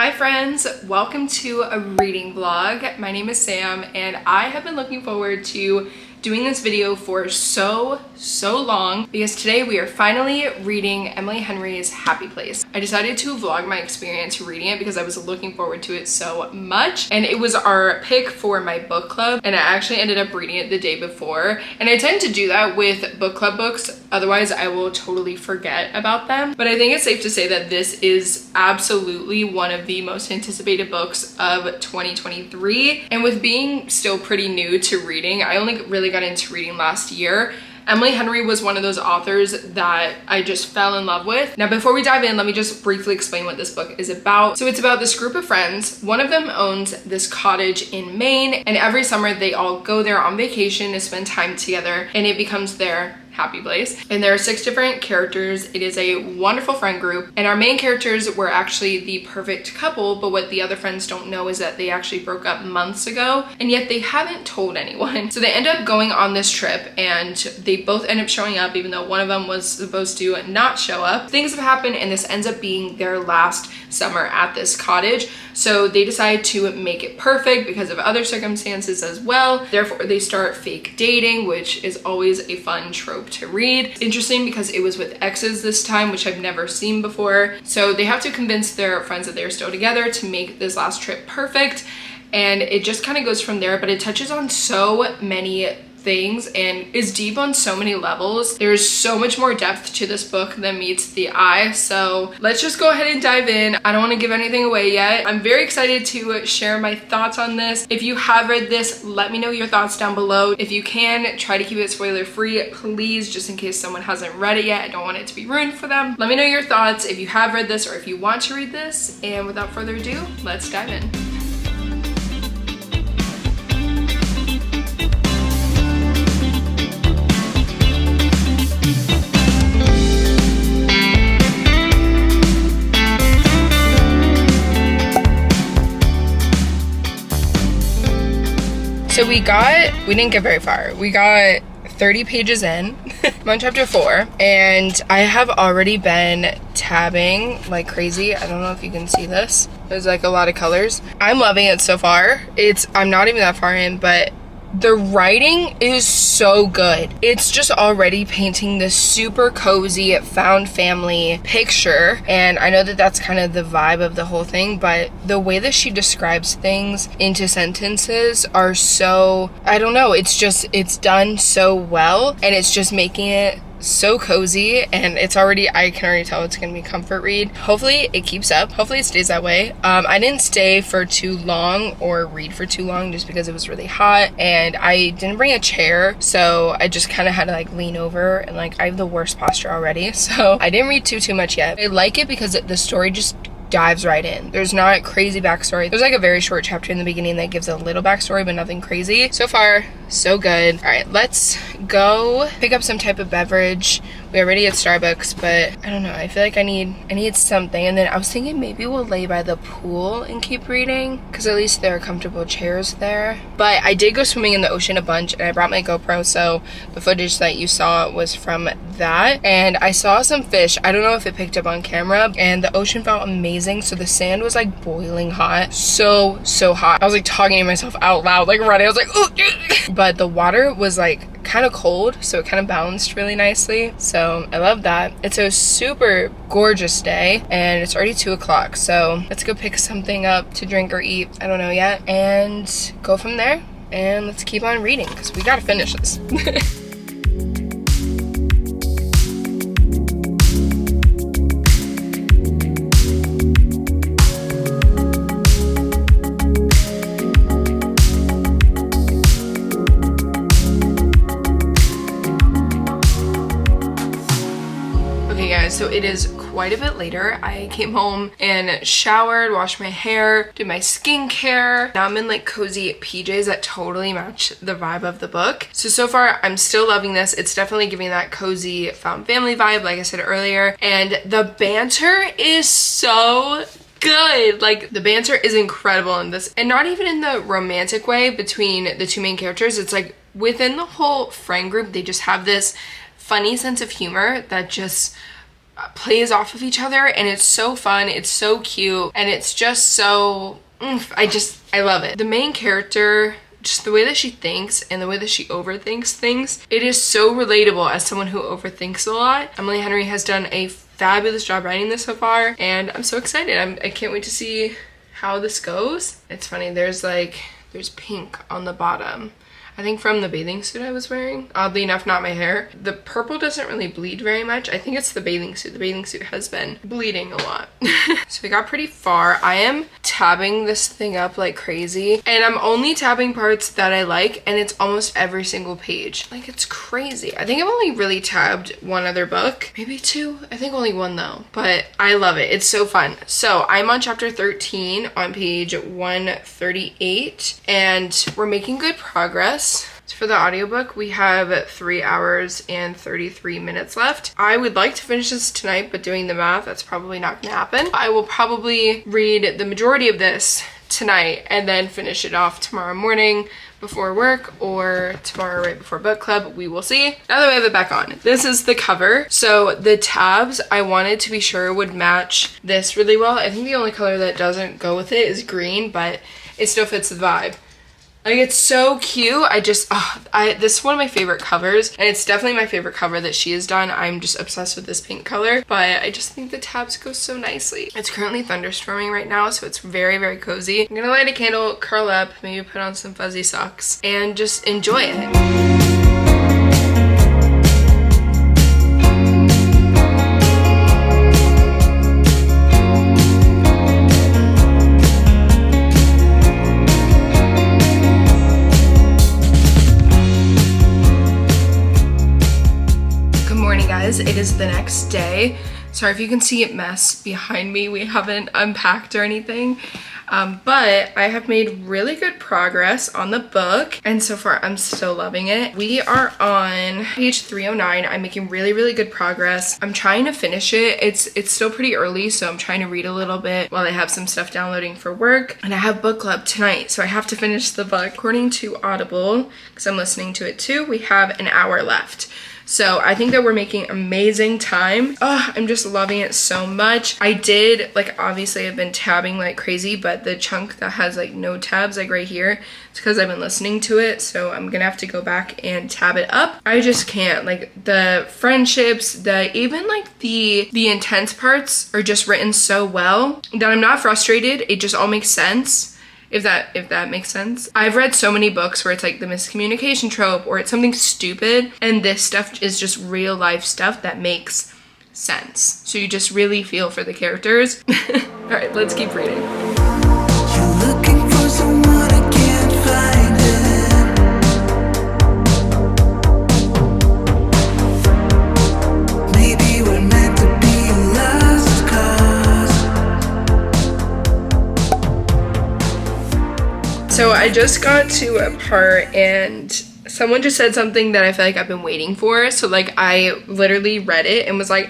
Hi friends, welcome to a reading vlog. My name is Sam and I have been looking forward to doing this video for so long because today we are finally reading Emily Henry's Happy Place. I decided to vlog my experience reading it because I was looking forward to it so much, and it was our pick for my book club, and I actually ended up reading it the day before. And I tend to do that with book club books, otherwise I will totally forget about them. But I think it's safe to say that this is absolutely one of the most anticipated books of 2023. And with being still pretty new to reading, I only really got into reading last year. Emily Henry was one of those authors that I just fell in love with. Now, before we dive in, let me just briefly explain what this book is about. So it's about this group of friends. One of them owns this cottage in Maine, and every summer they all go there on vacation to spend time together, and it becomes their happy place. And there are 6 different characters. It is a wonderful friend group, and our main characters were actually the perfect couple, but what the other friends don't know is that they actually broke up months ago, and yet they haven't told anyone. So they end up going on this trip, and they both end up showing up even though one of them was supposed to not show up. Things have happened, and this ends up being their last summer at this cottage. So they decide to make it perfect because of other circumstances as well. Therefore, they start fake dating, which is always a fun trope to read. It's interesting because it was with exes this time, which I've never seen before. So they have to convince their friends that they're still together to make this last trip perfect. And it just kind of goes from there, but it touches on so many things and is deep on so many levels. There's so much more depth to this book than meets the eye. So let's just go ahead and dive in. I don't want to give anything away yet. I'm very excited to share my thoughts on this. If you have read this, let me know your thoughts down below. If you can, try to keep it spoiler free, please, just in case someone hasn't read it yet. I don't want it to be ruined for them. Let me know your thoughts if you have read this or if you want to read this. And without further ado, let's dive in. So we didn't get very far. We got 30 pages in. I'm on chapter 4, and I have already been tabbing like crazy. I don't know if you can see this. There's like a lot of colors. I'm loving it so far. I'm not even that far in, but the writing is so good. It's just already painting this super cozy found family picture, and I know that that's kind of the vibe of the whole thing, but the way that she describes things into sentences are so, I don't know, it's done so well, and it's just making it so cozy, and I can already tell it's gonna be a comfort read. Hopefully it keeps up. Hopefully it stays that way. I didn't stay for too long or read for too long just because it was really hot, and I didn't bring a chair, so I just kind of had to like lean over, and like I have the worst posture already, so I didn't read too much yet. I like it because the story just dives right in. There's not crazy backstory. There's like a very short chapter in the beginning that gives a little backstory, but nothing crazy. So far, so good. All right, let's go pick up some type of beverage. We already at Starbucks, but I don't know. I feel like I need something. And then I was thinking maybe we'll lay by the pool and keep reading, because at least there are comfortable chairs there. But I did go swimming in the ocean a bunch, and I brought my GoPro, so the footage that you saw was from that. And I saw some fish. I don't know if it picked up on camera, and the ocean felt amazing. So the sand was like boiling hot. So hot. I was like talking to myself out loud, like running. I was like, ooh. But the water was like kind of cold, so it kind of balanced really nicely. So I love that. It's a super gorgeous day, and it's already 2 o'clock. So let's go pick something up to drink or eat. I don't know yet, and go from there. And let's keep on reading because we gotta finish this. So it is quite a bit later. I came home and showered, washed my hair, did my skincare. Now I'm in like cozy PJs that totally match the vibe of the book. So far I'm still loving this. It's definitely giving that cozy found family vibe, like I said earlier. And the banter is so good. Like, the banter is incredible in this, and not even in the romantic way between the 2 main characters. It's like within the whole friend group, they just have this funny sense of humor that just plays off of each other, and it's so fun, it's so cute, and it's just so I love it. The main character, just the way that she thinks and the way that she overthinks things, it is so relatable as someone who overthinks a lot. Emily Henry has done a fabulous job writing this so far, and I'm so excited. I can't wait to see how this goes. It's funny, there's pink on the bottom, I think from the bathing suit I was wearing. Oddly enough, not my hair. The purple doesn't really bleed very much. I think it's the bathing suit. The bathing suit has been bleeding a lot. So we got pretty far. I am tabbing this thing up like crazy, and I'm only tabbing parts that I like, and it's almost every single page. Like, it's crazy. I think I've only really tabbed one other book, maybe two. I think only one though, but I love it. It's so fun. So I'm on chapter 13 on page 138, and we're making good progress. So for the audiobook, we have 3 hours and 33 minutes left. I would like to finish this tonight, but doing the math, that's probably not gonna happen. I will probably read the majority of this tonight and then finish it off tomorrow morning before work, or tomorrow right before book club. We will see. Now that we have it back on, this is the cover. So the tabs, I wanted to be sure would match this really well. I think the only color that doesn't go with it is green, but it still fits the vibe. Like, it's so cute. This is one of my favorite covers, and it's definitely my favorite cover that she has done. I'm just obsessed with this pink color, but I just think the tabs go so nicely. It's currently thunderstorming right now, so it's very, very cozy. I'm gonna light a candle, curl up, maybe put on some fuzzy socks, and just enjoy it. It is the next day. Sorry if you can see it mess behind me. We haven't unpacked or anything, but I have made really good progress on the book, and so far I'm still loving it. We are on page 309. I'm making really, really good progress. I'm trying to finish it. It's still pretty early, so I'm trying to read a little bit while I have some stuff downloading for work, and I have book club tonight, so I have to finish the book. According to Audible, because I'm listening to it too, we have an hour left. So I think that we're making amazing time. Oh, I'm just loving it so much. I did, like, obviously I've been tabbing like crazy, but the chunk that has like no tabs, like right here, it's because I've been listening to it. So I'm gonna have to go back and tab it up. I just can't. Like, the friendships, even like the intense parts are just written so well that I'm not frustrated. It just all makes sense. If that makes sense. I've read so many books where it's like the miscommunication trope, or it's something stupid, and this stuff is just real life stuff that makes sense. So you just really feel for the characters. All right, let's keep reading. You're looking for someone I can't find it. Maybe we're meant to be a lost cause. So I just got to a part, and someone just said something that I feel like I've been waiting for. So like, I literally read it and was like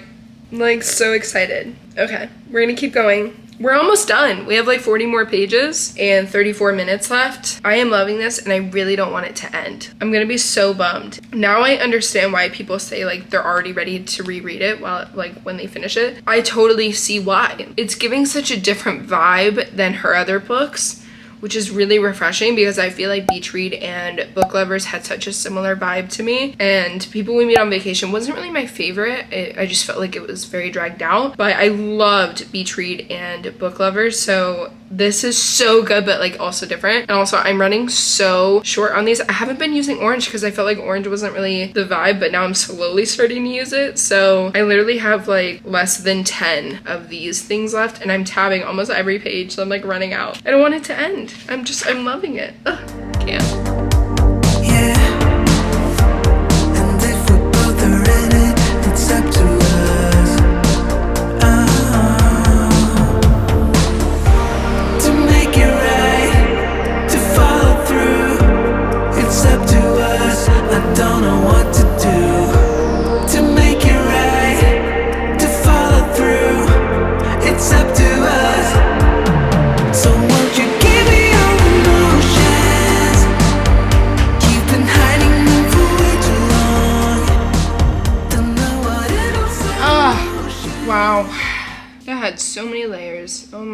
so excited. Okay, we're gonna keep going. We're almost done. We have like 40 more pages and 34 minutes left. I am loving this, and I really don't want it to end. I'm gonna be so bummed. Now I understand why people say like they're already ready to reread it when they finish it. I totally see why. It's giving such a different vibe than her other books, which is really refreshing, because I feel like Beach Read and Book Lovers had such a similar vibe to me. And People We Meet on Vacation wasn't really my favorite. I just felt like it was very dragged out. But I loved Beach Read and Book Lovers, so this is so good, but like also different. And also, I'm running so short on these. I haven't been using orange because I felt like orange wasn't really the vibe, but now I'm slowly starting to use it. So I literally have like less than 10 of these things left, and I'm tabbing almost every page, so I'm like running out. I don't want it to end. I'm loving it. Ugh, can't.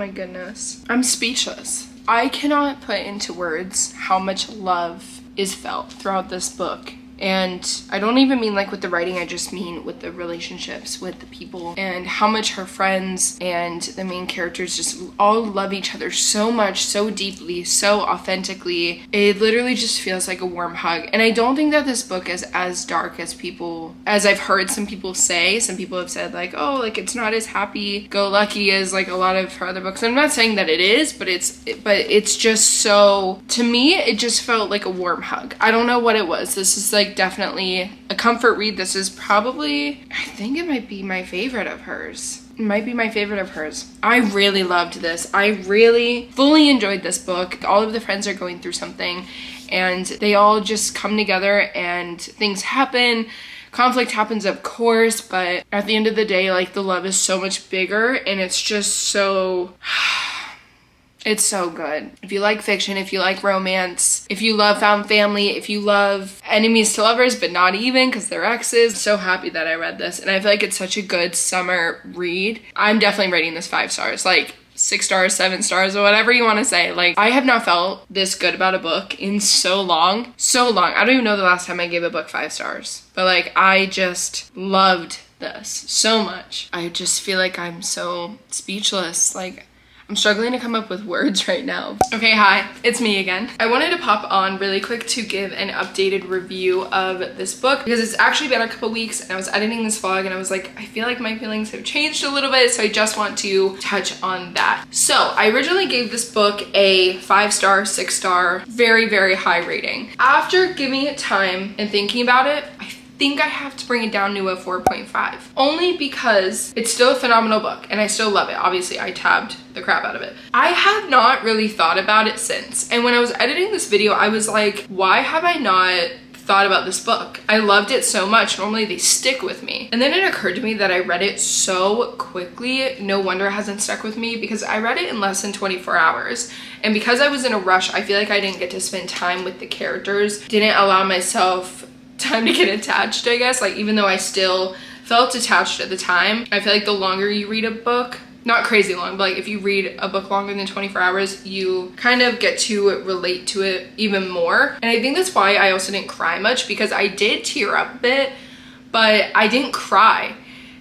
my goodness. I'm speechless. I cannot put into words how much love is felt throughout this book. And I don't even mean like with the writing, I just mean with the relationships with the people, and how much her friends and the main characters just all love each other so much, so deeply, so authentically. It literally just feels like a warm hug. And I don't think that this book is as dark as I've heard some people say. Some people have said like, oh, like it's not as happy-go-lucky as like a lot of her other books. I'm not saying that it is, but it's just so, to me, it just felt like a warm hug. I don't know what it was. This is like definitely a comfort read. This is probably, I think it might be my favorite of hers. It might be my favorite of hers. I really loved this. I really fully enjoyed this book. All of the friends are going through something and they all just come together and things happen. Conflict happens, of course, but at the end of the day, like the love is so much bigger and it's just so... It's so good. If you like fiction, if you like romance, if you love found family, if you love enemies to lovers, but not even because they're exes, so happy that I read this. And I feel like it's such a good summer read. I'm definitely rating this 5 stars, like 6 stars, 7 stars, or whatever you want to say. Like, I have not felt this good about a book in so long. So long. I don't even know the last time I gave a book 5 stars. But like, I just loved this so much. I just feel like I'm so speechless. Like, I'm struggling to come up with words right now. Okay, hi, it's me again. I wanted to pop on really quick to give an updated review of this book because it's actually been a couple weeks and I was editing this vlog and I was like, I feel like my feelings have changed a little bit, so I just want to touch on that. So I originally gave this book a 5-star, 6-star, very, very high rating. After giving it time and thinking about it, I think I have to bring it down to a 4.5, only because it's still a phenomenal book and I still love it. Obviously, I tabbed the crap out of it. I have not really thought about it since, and when I was editing this video, I was like, why have I not thought about this book? I loved it so much. Normally they stick with me. And then it occurred to me that I read it so quickly. No wonder it hasn't stuck with me, because I read it in less than 24 hours. And because I was in a rush, I feel like I didn't get to spend time with the characters, didn't allow myself time to get attached, I guess. Like, even though I still felt attached at the time, I feel like the longer you read a book, not crazy long, but like if you read a book longer than 24 hours, you kind of get to relate to it even more. And I think that's why I also didn't cry much, because I did tear up a bit, but I didn't cry.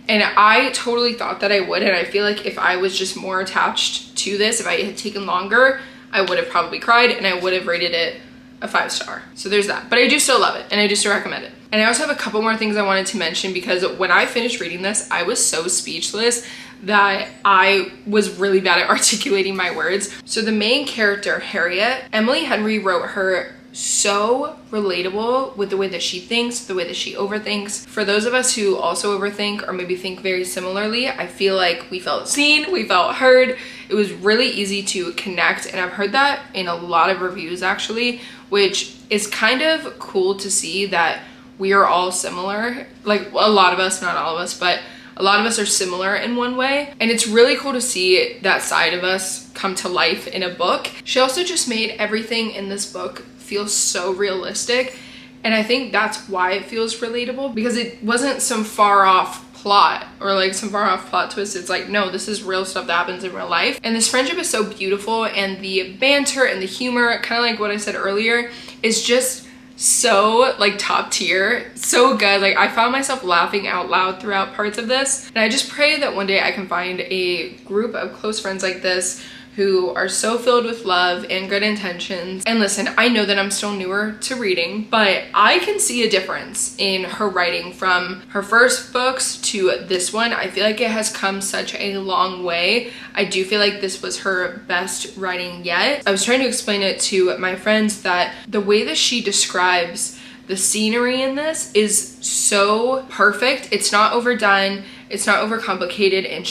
And I totally thought that I would, and I feel like if I was just more attached to this, if I had taken longer, I would have probably cried and I would have rated it a 5-star. So there's that. But I do still love it and I do still recommend it. And I also have a couple more things I wanted to mention, because when I finished reading this, I was so speechless that I was really bad at articulating my words. So the main character, Harriet, Emily Henry wrote her so relatable with the way that she thinks, the way that she overthinks. For those of us who also overthink or maybe think very similarly, I feel like we felt seen, we felt heard. It was really easy to connect, and I've heard that in a lot of reviews actually, which is kind of cool to see that we are all similar. Like, a lot of us, not all of us, but a lot of us are similar in one way. And it's really cool to see that side of us come to life in a book. She also just made everything in this book feel so realistic. And I think that's why it feels relatable, because it wasn't some far off plot or like some far off plot twist. It's like, no, this is real stuff that happens in real life. And this friendship is so beautiful, and the banter and the humor, kind of like what I said earlier, is just so like top tier, so good. Like, I found myself laughing out loud throughout parts of this, and I just pray that one day I can find a group of close friends like this who are so filled with love and good intentions. And listen, I know that I'm still newer to reading, but I can see a difference in her writing from her first books to this one. I feel like it has come such a long way. I do feel like this was her best writing yet. I was trying to explain it to my friends that the way that she describes the scenery in this is so perfect. It's not overdone, it's not overcomplicated, and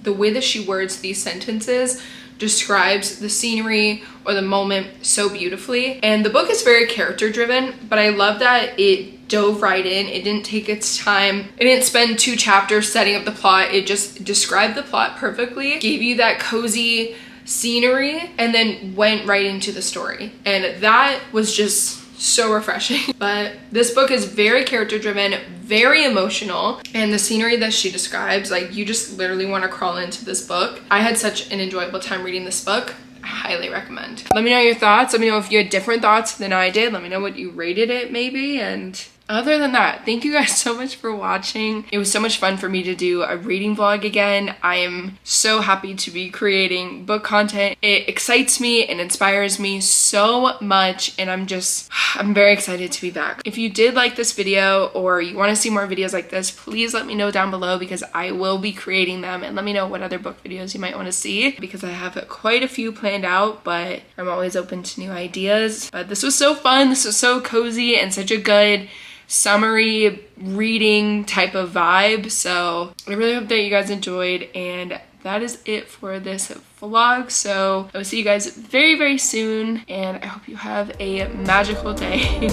the way that she words these sentences describes the scenery or the moment so beautifully. And the book is very character driven, but I love that it dove right in. It didn't take its time. It didn't spend 2 chapters setting up the plot. It just described the plot perfectly, gave you that cozy scenery, and then went right into the story. And that was just so refreshing. But this book is very character driven, very emotional, and the scenery that she describes, like, you just literally want to crawl into this book. I had such an enjoyable time reading this book. I highly recommend. Let me know your thoughts. Let me know if you had different thoughts than I did. Let me know what you rated it maybe. And other than that, thank you guys so much for watching. It was so much fun for me to do a reading vlog again. I am so happy to be creating book content. It excites me and inspires me so much, and I'm very excited to be back. If you did like this video or you want to see more videos like this, please let me know down below, because I will be creating them, and let me know what other book videos you might want to see, because I have quite a few planned out, but I'm always open to new ideas. But this was so fun. This was so cozy and such a good summery reading type of vibe. So I really hope that you guys enjoyed, and that is it for this vlog. So I will see you guys very, very soon, and I hope you have a magical day.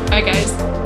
Bye guys.